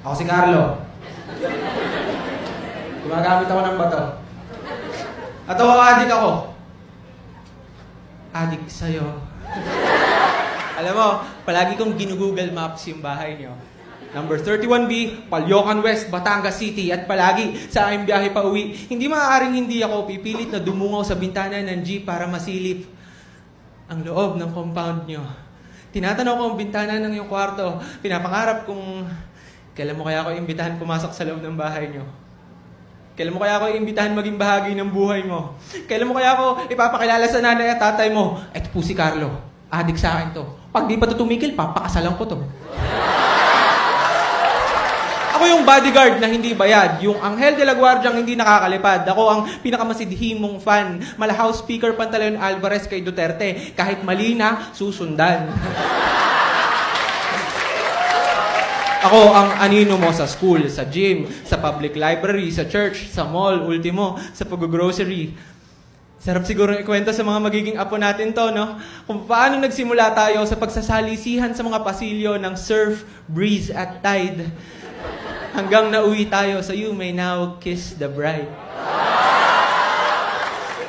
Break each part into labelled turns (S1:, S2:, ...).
S1: Ako si Carlo. Gumagamit ako ng bato. At adik ako. Adik sa'yo. Alam mo, palagi kong ginugoogle Maps yung bahay niyo. Number 31B, Palyocan West, Batangas City. At palagi sa aking biyahe pa uwi, hindi maaaring hindi ako pipilit na dumungaw sa bintana ng jeep para masilip ang loob ng compound niyo. Tinatanaw ko ang bintana ng iyong kwarto. Pinapangarap kong kailan mo kaya ako imbitahan pumasok sa loob ng bahay niyo? Kailan mo kaya ako imbitahan maging bahagi ng buhay mo? Kailan mo kaya ako ipapakilala sa nanay at tatay mo? Eto po si Carlo. Adik sa akin to. Pag di pa to tumikil, papakasalan ko to. Ako yung bodyguard na hindi bayad. Yung Anghel de la Guardiang hindi nakakalipad. Ako ang pinakamasidhimong fan. Malahouse speaker Pantaleon Alvarez kay Duterte. Kahit mali na, susundan. Ako ang anino mo sa school, sa gym, sa public library, sa church, sa mall, ultimo, sa pag-grocery. Sarap siguro ikwento sa mga magiging apo natin to, no? Kung paano nagsimula tayo sa pagsasalisihan sa mga pasilyo ng surf, breeze, at tide. Hanggang nauwi tayo sa You May Now Kiss the Bride.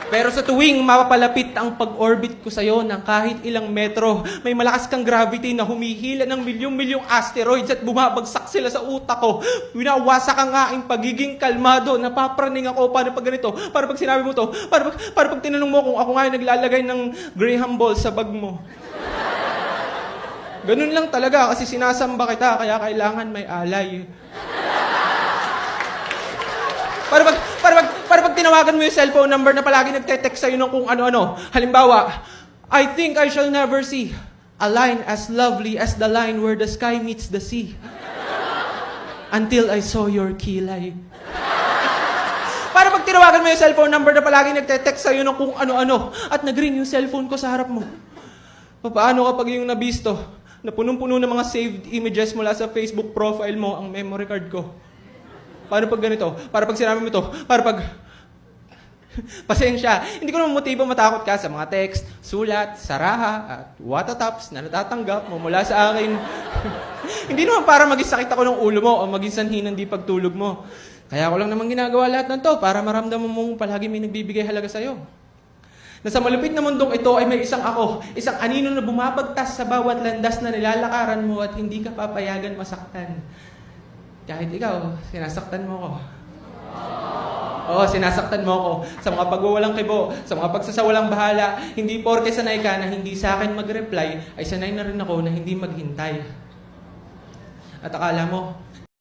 S1: Pero sa tuwing mapapalapit ang pag-orbit ko sa'yo ng kahit ilang metro, may malakas kang gravity na humihila ng milyong-milyong asteroids at bumabagsak sila sa utak ko. Winawasak ang aking pagiging kalmado. Napapraning ako. Paano pag ganito? Para pag sinabi mo to? Para pag tinanong mo kung ako nga naglalagay ng Graham ball sa bag mo? Ganun lang talaga kasi sinasamba kita kaya kailangan may alay. Para pag tinawagan mo yung cellphone number na palagi nagte-text sa'yo ng kung ano-ano. Halimbawa, I think I shall never see a line as lovely as the line where the sky meets the sea. Until I saw your kilay. Para pag tinawagan mo yung cellphone number na palagi nagte-text sa'yo ng kung ano-ano at nag-ring yung cellphone ko sa harap mo. Paano kapag yung nabisto na punong-puno ng mga saved images mula sa Facebook profile mo ang memory card ko? Paano pag ganito? Para pag sinabi mo to, para pag... Pasensya, hindi ko naman motibo matakot ka sa mga text, sulat, saraha, at watataps na natatanggap mo mula sa akin. Hindi naman para maging sakit ako ng ulo mo o maging sanhi ng di pagtulog mo. Kaya ko lang naman ginagawa lahat ng to para maramdaman mong palagi may nagbibigay halaga sa'yo. Na sa malupit na mundong ito ay may isang ako, isang anino na bumabagtas sa bawat landas na nilalakaran mo at hindi ka papayagan masaktan. Kahit ikaw, sinasaktan mo ko. Oo, sinasaktan mo ko sa mga pagwawalang kibo, sa mga pagsasawalang bahala. Hindi porke sanay ka na hindi sa akin mag-reply, ay sanay na rin ako na hindi maghintay. At akala mo,